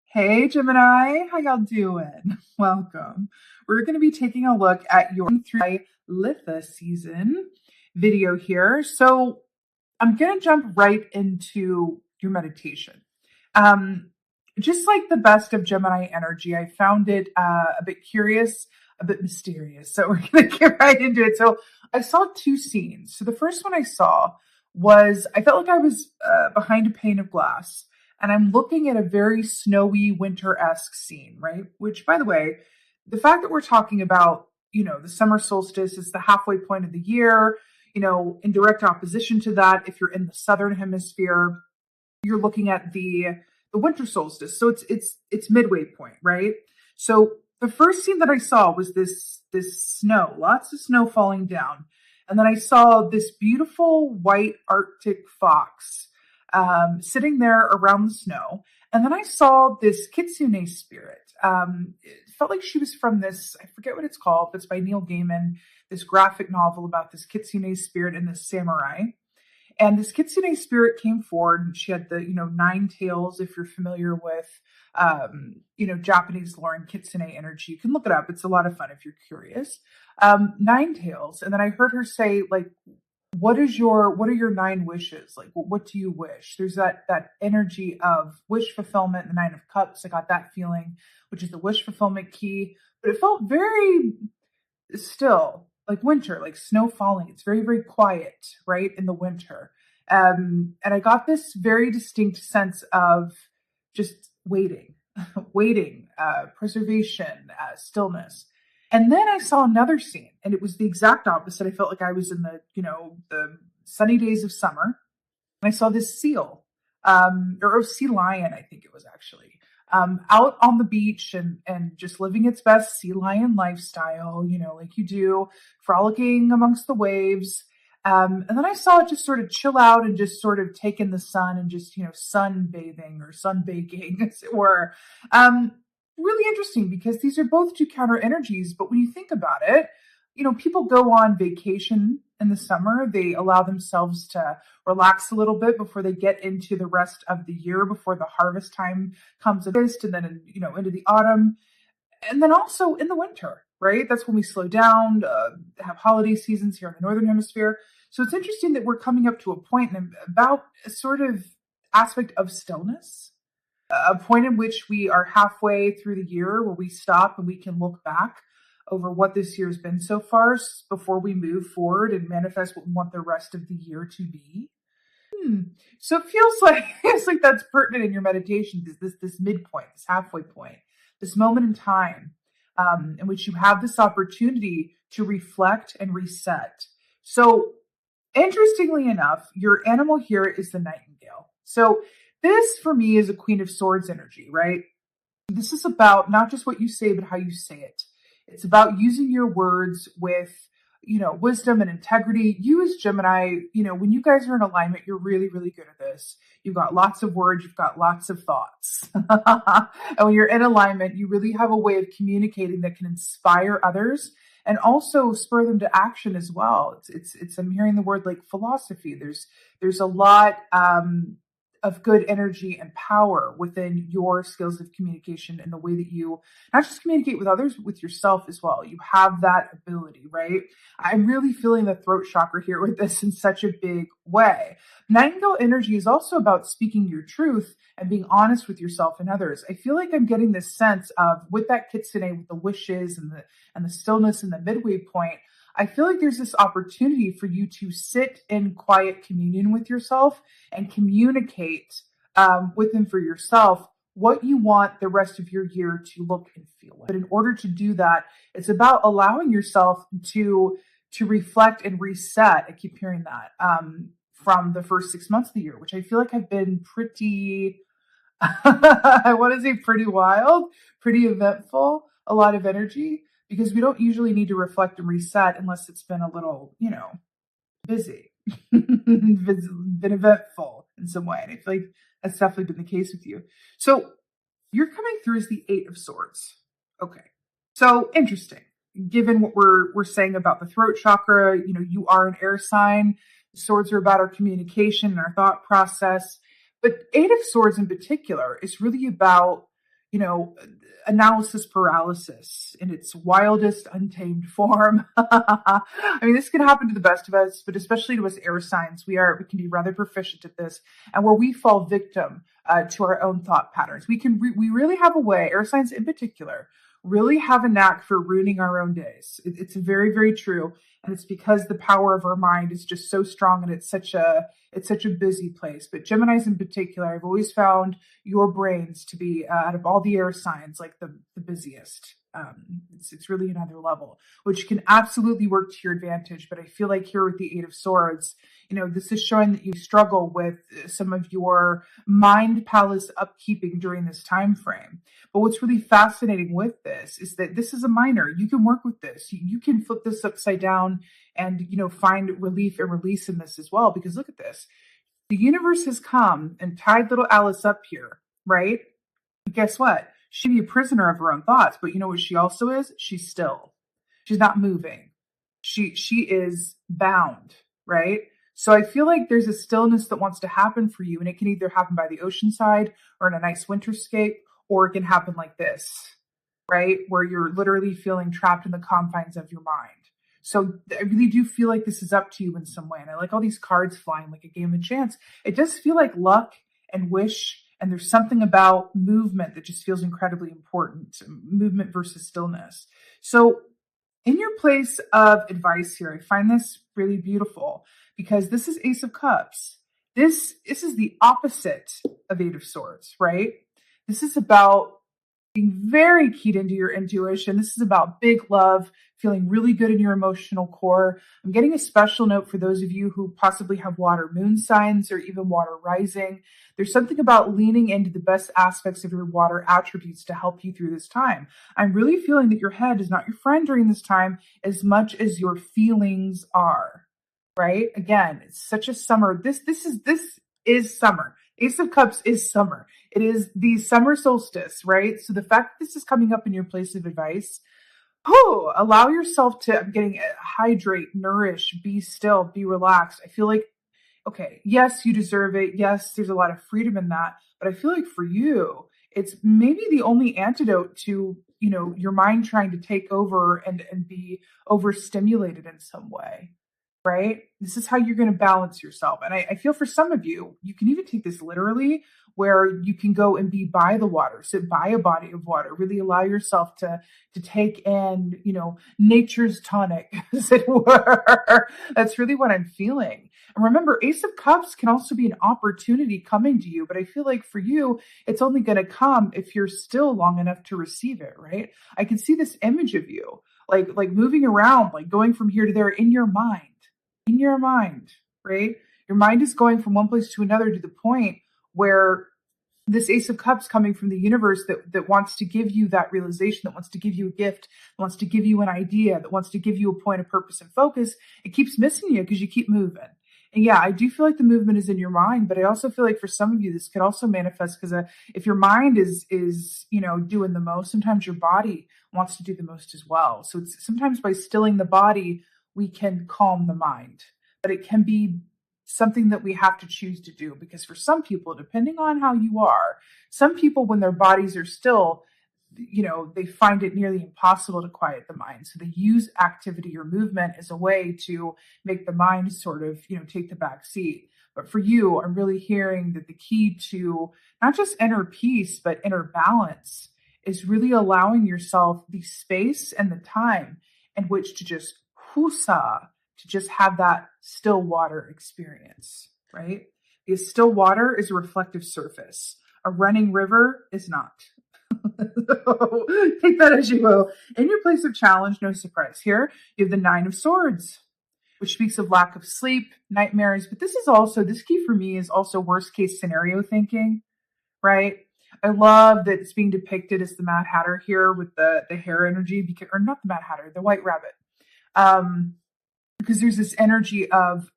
Hey Gemini, how y'all doing? Welcome. We're going to be taking a look at your through Litha season video here. So I'm going to jump right into your meditation. Um, just like the best of Gemini energy, I found it a bit curious, a bit mysterious. So we're going to get right into it. So I saw two scenes. So the first one I saw was I felt like I was behind a pane of glass and I'm looking at a very snowy winter-esque scene, right? Which, by the way, the fact that we're talking about, the summer solstice is the halfway point of the year, in direct opposition to that, if you're in the southern hemisphere, you're looking at the winter solstice. So it's midway point, right? So the first scene that I saw was this snow, lots of snow falling down. And then I saw this beautiful white Arctic fox sitting there around the snow. And then I saw this kitsune spirit. It felt like she was from this, I forget what it's called, but it's by Neil Gaiman, this graphic novel about this kitsune spirit and this samurai. And this kitsune spirit came forward and she had the, nine tails, if you're familiar with, Japanese lore and kitsune energy. You can look it up. It's a lot of fun if you're curious. Nine tails. And then I heard her say, like, what are your nine wishes? Like, what do you wish? There's that energy of wish fulfillment, the Nine of Cups. I got that feeling, which is the wish fulfillment key. But it felt very still, like winter, like snow falling. It's very, very quiet, right, in the winter. And I got this very distinct sense of just waiting, waiting, preservation, stillness. And then I saw another scene, and it was the exact opposite. I felt like I was in the sunny days of summer, and I saw this seal, or a sea lion, I think it was actually, out on the beach and just living its best sea lion lifestyle, like you do, frolicking amongst the waves. And then I saw it just sort of chill out and just sort of take in the sun and just, sunbathing or sunbaking, as it were. Really interesting because these are both two counter energies. But when you think about it, people go on vacation in the summer. They allow themselves to relax a little bit before they get into the rest of the year, before the harvest time comes, and then, into the autumn. And then also in the winter, right? That's when we slow down, have holiday seasons here in the Northern Hemisphere. So it's interesting that we're coming up to a point in about a sort of aspect of stillness, a point in which we are halfway through the year where we stop and we can look back over what this year's been so far before we move forward and manifest what we want the rest of the year to be. So it feels like it's like that's pertinent in your meditation, this midpoint, this halfway point, this moment in time in which you have this opportunity to reflect and reset. So interestingly enough, your animal here is the nightingale. So this for me is a Queen of Swords energy, right? This is about not just what you say, but how you say it. It's about using your words with, wisdom and integrity. You as Gemini, when you guys are in alignment, you're really, really good at this. You've got lots of words, you've got lots of thoughts. And when you're in alignment, you really have a way of communicating that can inspire others and also spur them to action as well. It's I'm hearing the word like philosophy. There's a lot of good energy and power within your skills of communication and the way that you not just communicate with others, but with yourself as well. You have that ability, right? I'm really feeling the throat chakra here with this in such a big way. Nightingale energy is also about speaking your truth and being honest with yourself and others. I feel like I'm getting this sense of with that kitsune, with the wishes and the stillness and the midway point, I feel like there's this opportunity for you to sit in quiet communion with yourself and communicate within for yourself what you want the rest of your year to look and feel like. But in order to do that, it's about allowing yourself to reflect and reset. I keep hearing that from the first 6 months of the year, which I feel like have been pretty, I want to say pretty wild, pretty eventful, a lot of energy. Because we don't usually need to reflect and reset unless it's been a little, busy, been eventful in some way. And I feel like that's definitely been the case with you. So you're coming through as the Eight of Swords. Okay. So interesting. Given what we're saying about the throat chakra, you are an air sign. The swords are about our communication and our thought process. But Eight of Swords in particular is really about you know, analysis paralysis in its wildest, untamed form. I mean, this can happen to the best of us, but especially to us air signs, we can be rather proficient at this, and where we fall victim to our own thought patterns. We really have a way, air signs in particular, really have a knack for ruining our own days. It's very, very true, and it's because the power of our mind is just so strong, and it's such a busy place. But Geminis in particular, I've always found your brains to be out of all the air signs like the busiest. It's really another level, which can absolutely work to your advantage. But I feel like here with the Eight of Swords, this is showing that you struggle with some of your mind palace upkeeping during this time frame. But what's really fascinating with this is that this is a minor. You can work with this. You can flip this upside down and, find relief and release in this as well. Because look at this. The universe has come and tied little Alice up here, right? But guess what? She'd be a prisoner of her own thoughts. But you know what she also is? She's still. She's not moving. She is bound, right? So I feel like there's a stillness that wants to happen for you, and it can either happen by the ocean side or in a nice winterscape, or it can happen like this, right? Where you're literally feeling trapped in the confines of your mind. So I really do feel like this is up to you in some way. And I like all these cards flying like a game of chance. It does feel like luck and wish, and there's something about movement that just feels incredibly important. Movement versus stillness. So in your place of advice here, I find this really beautiful because this is Ace of Cups. This is the opposite of Eight of Swords, right? This is about being very keyed into your intuition. This is about big love, feeling really good in your emotional core. I'm getting a special note for those of you who possibly have water moon signs or even water rising. There's something about leaning into the best aspects of your water attributes to help you through this time. I'm really feeling that your head is not your friend during this time as much as your feelings are, right? Again, it's such a summer. This is summer. Ace of Cups is summer. It is the summer solstice, right? So the fact that this is coming up in your place of advice, allow yourself to, I'm getting hydrate, nourish, be still, be relaxed. I feel like, okay, yes, you deserve it. Yes, there's a lot of freedom in that. But I feel like for you, it's maybe the only antidote to, your mind trying to take over and be overstimulated in some way. Right? This is how you're going to balance yourself. And I feel for some of you, you can even take this literally, where you can go and be by the water, sit by a body of water, really allow yourself to take in, nature's tonic, as it were. That's really what I'm feeling. And remember, Ace of Cups can also be an opportunity coming to you, but I feel like for you, it's only going to come if you're still long enough to receive it, right? I can see this image of you, like moving around, like going from here to there in your mind. In your mind, right? Your mind is going from one place to another to the point where this Ace of Cups coming from the universe that wants to give you that realization, that wants to give you a gift, that wants to give you an idea, that wants to give you a point of purpose and focus, it keeps missing you because you keep moving. And yeah, I do feel like the movement is in your mind, but I also feel like for some of you, this could also manifest because if your mind is doing the most, sometimes your body wants to do the most as well. So it's sometimes by stilling the body, we can calm the mind, but it can be something that we have to choose to do because for some people, depending on how you are, some people, when their bodies are still, they find it nearly impossible to quiet the mind. So they use activity or movement as a way to make the mind sort of, take the back seat. But for you, I'm really hearing that the key to not just inner peace, but inner balance is really allowing yourself the space and the time in which to just to just have that still water experience, right? Because still water is a reflective surface. A running river is not. Take that as you will. In your place of challenge, no surprise here, you have the Nine of Swords, which speaks of lack of sleep, nightmares. But this key for me is also worst case scenario thinking, right? I love that it's being depicted as the Mad Hatter here with the hair energy, or not the Mad Hatter, the White Rabbit. Because there's this energy of,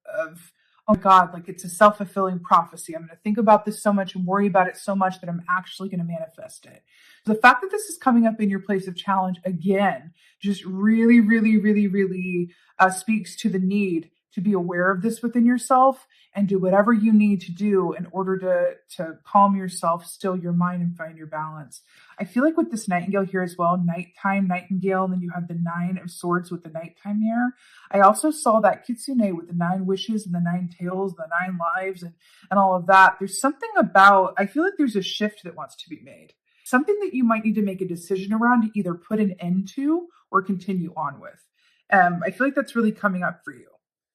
oh God, like it's a self-fulfilling prophecy. I'm going to think about this so much and worry about it so much that I'm actually going to manifest it. So the fact that this is coming up in your place of challenge again, just really, really, really, really speaks to the need to be aware of this within yourself and do whatever you need to do in order to calm yourself, still your mind, and find your balance. I feel like with this nightingale here as well, nighttime nightingale, and then you have the 9 of Swords with the nighttime here. I also saw that kitsune with the 9 wishes and the 9 tails, the 9 lives, and all of that. There's something about, I feel like there's a shift that wants to be made. Something that you might need to make a decision around to either put an end to or continue on with. I feel like that's really coming up for you.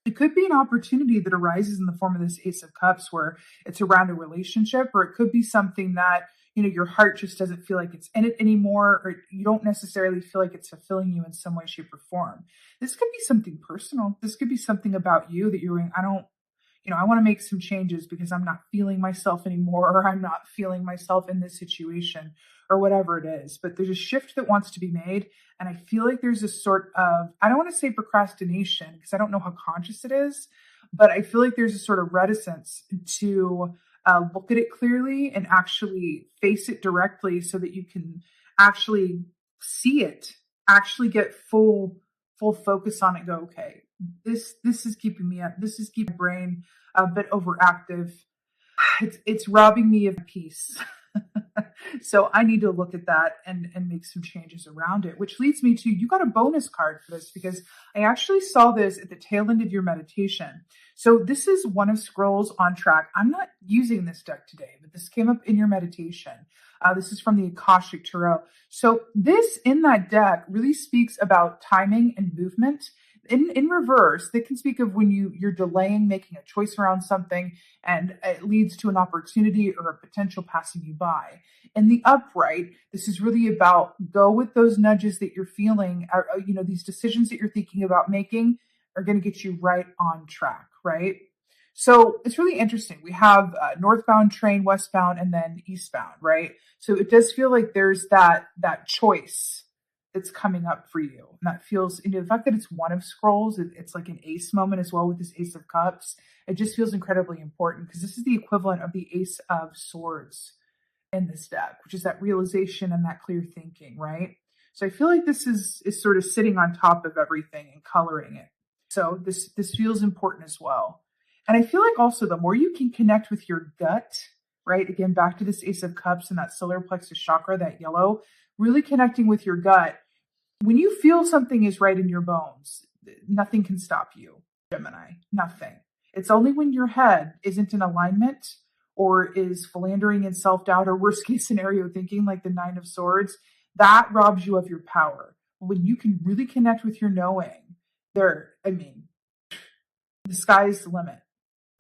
It could be an opportunity that arises in the form of this Ace of Cups where it's around a relationship, or it could be something that, your heart just doesn't feel like it's in it anymore, or you don't necessarily feel like it's fulfilling you in some way, shape, or form. This could be something personal. This could be something about you that you're going, I want to make some changes because I'm not feeling myself anymore, or I'm not feeling myself in this situation, or whatever it is. But there's a shift that wants to be made. And I feel like there's a sort of, I don't want to say procrastination because I don't know how conscious it is, but I feel like there's a sort of reticence to look at it clearly and actually face it directly so that you can actually see it, actually get full focus on it. Go, okay, this is keeping me up. This is keeping my brain a bit overactive. It's robbing me of peace. So I need to look at that and make some changes around it, which leads me to, you got a bonus card for this because I actually saw this at the tail end of your meditation. So this is one of Scrolls on Track. I'm not using this deck today, but this came up in your meditation. This is from the Akashic Tarot. So this in that deck really speaks about timing and movement. In reverse, they can speak of when you're delaying making a choice around something and it leads to an opportunity or a potential passing you by. In the upright, this is really about go with those nudges that you're feeling, these decisions that you're thinking about making are going to get you right on track, right? So it's really interesting. We have northbound train, westbound, and then eastbound, right? So it does feel like there's that choice that's coming up for you. And that feels, the fact that it's one of Scrolls, it's like an ace moment as well with this Ace of Cups. It just feels incredibly important because this is the equivalent of the Ace of Swords in this deck, which is that realization and that clear thinking, right? So I feel like this is sort of sitting on top of everything and coloring it. So this feels important as well. And I feel like also the more you can connect with your gut, right? Again, back to this Ace of Cups and that solar plexus chakra, that yellow, really connecting with your gut. When you feel something is right in your bones, nothing can stop you, Gemini, nothing. It's only when your head isn't in alignment or is philandering in self-doubt or worst case scenario thinking like the 9 of Swords, that robs you of your power. When you can really connect with your knowing, the sky's the limit,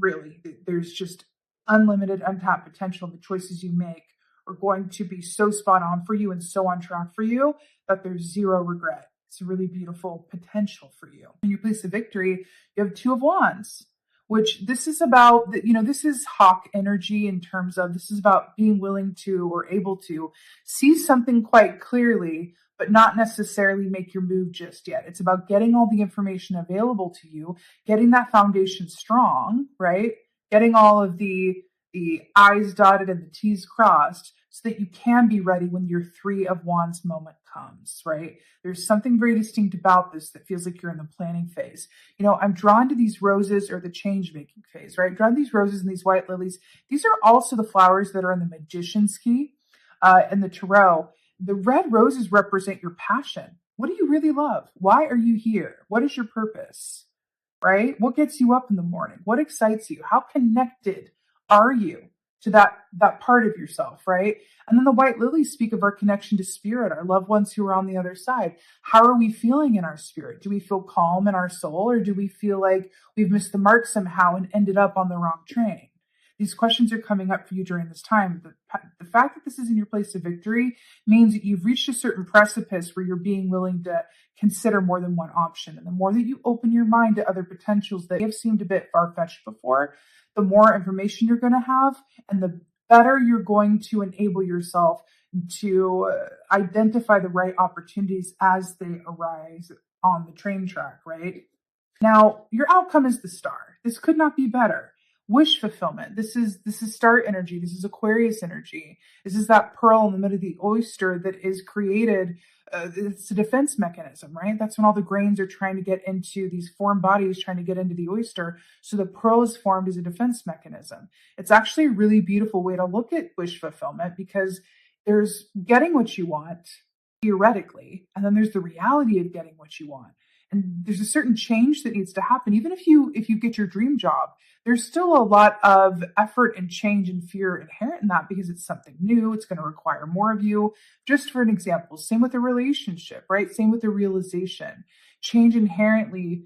really. There's just unlimited, untapped potential. The choices you make are going to be so spot on for you and so on track for you that there's zero regret. It's a really beautiful potential for you. In your place of victory, you have 2 of Wands, which this is about, this is hawk energy in terms of this is about being willing to or able to see something quite clearly, but not necessarily make your move just yet. It's about getting all the information available to you, getting that foundation strong, right? Getting all of the I's dotted and the T's crossed so that you can be ready when your 3 of Wands moment comes, right? There's something very distinct about this that feels like you're in the planning phase. I'm drawn to these roses or the change-making phase, right? Drawn to these roses and these white lilies. These are also the flowers that are in the Magician's Key and the Tarot. The red roses represent your passion. What do you really love? Why are you here? What is your purpose, right? What gets you up in the morning? What excites you? How connected are you to that part of yourself, right? And then the white lilies speak of our connection to spirit, our loved ones who are on the other side. How are we feeling in our spirit? Do we feel calm in our soul, or do we feel like we've missed the mark somehow and ended up on the wrong train? These questions are coming up for you during this time. The fact that this is in your place of victory means that you've reached a certain precipice where you're being willing to consider more than one option. And the more that you open your mind to other potentials that have seemed a bit far-fetched before, the more information you're going to have and the better you're going to enable yourself to identify the right opportunities as they arise on the train track, right? Now, your outcome is the Star. This could not be better. wish fulfillment. This is star energy. This is Aquarius energy. This is that pearl in the middle of the oyster that is created. It's a defense mechanism, right? That's when all the grains are trying to get into these foreign bodies, trying to get into the oyster. So the pearl is formed as a defense mechanism. It's actually a really beautiful way to look at wish fulfillment, because there's getting what you want theoretically, and then there's the reality of getting what you want. And there's a certain change that needs to happen. Even if you get your dream job, there's still a lot of effort and change and fear inherent in that, because it's something new. It's going to require more of you. Just for an example, same with a relationship, right? Same with the realization. Change inherently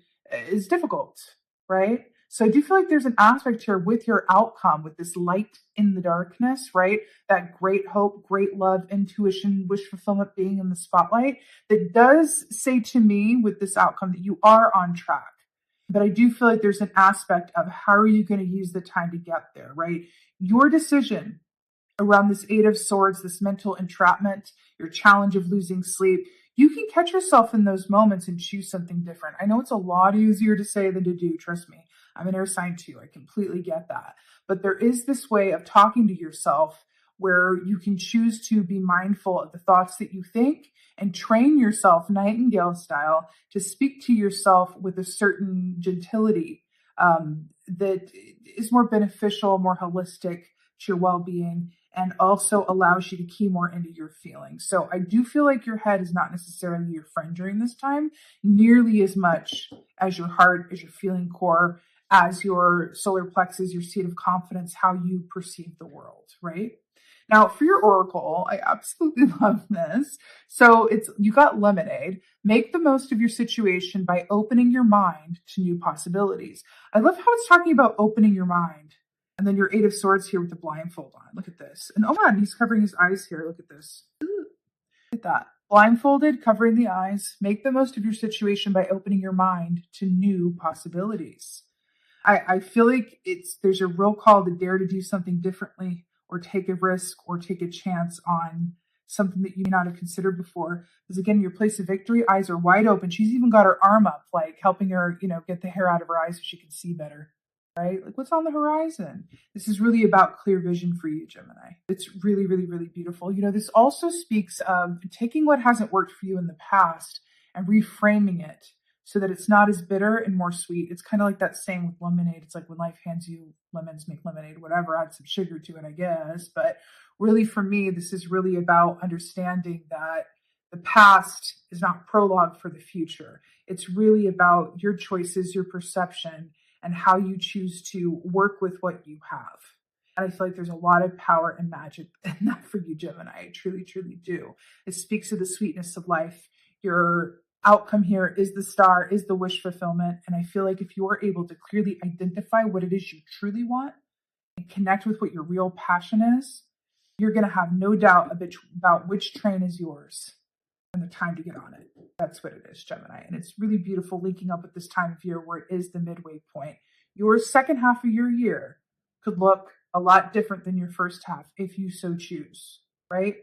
is difficult, right? So I do feel like there's an aspect here with your outcome, with this light in the darkness, right? That great hope, great love, intuition, wish fulfillment being in the spotlight, that does say to me with this outcome that you are on track. But I do feel like there's an aspect of how are you going to use the time to get there, right? Your decision around this Eight of Swords, this mental entrapment, your challenge of losing sleep, you can catch yourself in those moments and choose something different. I know it's a lot easier to say than to do, trust me. I'm an air sign too. I completely get that. But there is this way of talking to yourself where you can choose to be mindful of the thoughts that you think and train yourself nightingale style to speak to yourself with a certain gentility that is more beneficial, more holistic to your well-being, and also allows you to key more into your feelings. So I do feel like your head is not necessarily your friend during this time, nearly as much as your heart, as your feeling core, as your solar plexus, your seat of confidence, how you perceive the world, right? Now, for your oracle, I absolutely love this. So you got lemonade. Make the most of your situation by opening your mind to new possibilities. I love how it's talking about opening your mind. And then your Eight of Swords here with the blindfold on. Look at this. And oh man, he's covering his eyes here. Look at this. Ooh, look at that. Blindfolded, covering the eyes. Make the most of your situation by opening your mind to new possibilities. I feel like there's a real call to dare to do something differently, or take a risk, or take a chance on something that you may not have considered before. Because again, your place of victory, eyes are wide open. She's even got her arm up, like helping her, get the hair out of her eyes so she can see better, right? Like, what's on the horizon? This is really about clear vision for you, Gemini. It's really, really, really beautiful. This also speaks of taking what hasn't worked for you in the past and reframing it so that it's not as bitter and more sweet. It's kind of like that saying with lemonade. It's like when life hands you lemons, make lemonade, whatever, add some sugar to it, I guess. But really for me, this is really about understanding that the past is not prologue for the future. It's really about your choices, your perception, and how you choose to work with what you have. And I feel like there's a lot of power and magic in that for you, Gemini. I truly, truly do. It speaks to the sweetness of life. Your outcome here is the star, is the wish fulfillment. And I feel like if you are able to clearly identify what it is you truly want and connect with what your real passion is, you're going to have no doubt about which train is yours and the time to get on it. That's what it is, Gemini. And it's really beautiful linking up with this time of year where it is the midway point. Your second half of your year could look a lot different than your first half if you so choose, right?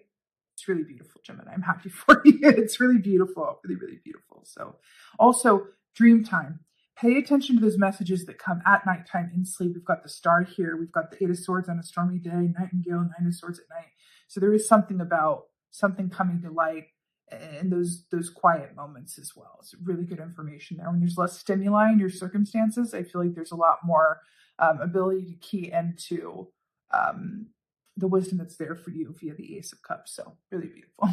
It's really beautiful, Gemini. I'm happy for you. It's really beautiful, really, really beautiful. So also dream time. Pay attention to those messages that come at nighttime in sleep. We've got the star here. We've got the Eight of Swords on a stormy day, nightingale, Nine of Swords at night. So there is something about something coming to light in those quiet moments as well. It's really good information there. When there's less stimuli in your circumstances, I feel like there's a lot more ability to key into the wisdom that's there for you via the Ace of Cups. So really beautiful.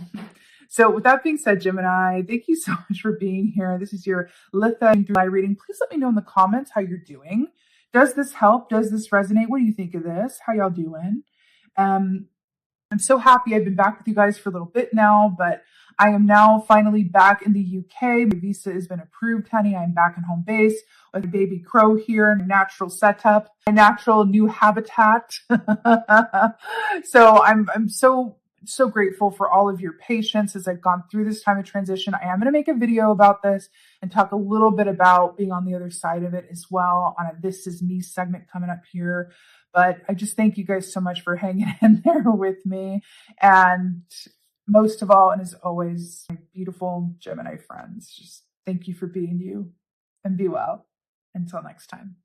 So with that being said, Gemini, thank you so much for being here. This is your Litha reading. Please let me know in the comments how you're doing. Does this help? Does this resonate? What do you think of this? How y'all doing? I'm so happy I've been back with you guys for a little bit now, but I am now finally back in the UK. My visa has been approved, honey. I'm back in home base with a baby crow here in a natural setup, a natural new habitat. So I'm so grateful for all of your patience as I've gone through this time of transition. I am going to make a video about this and talk a little bit about being on the other side of it as well on a This Is Me segment coming up here. But I just thank you guys so much for hanging in there with me. And most of all, and as always, my beautiful Gemini friends, just thank you for being you and be well. Until next time.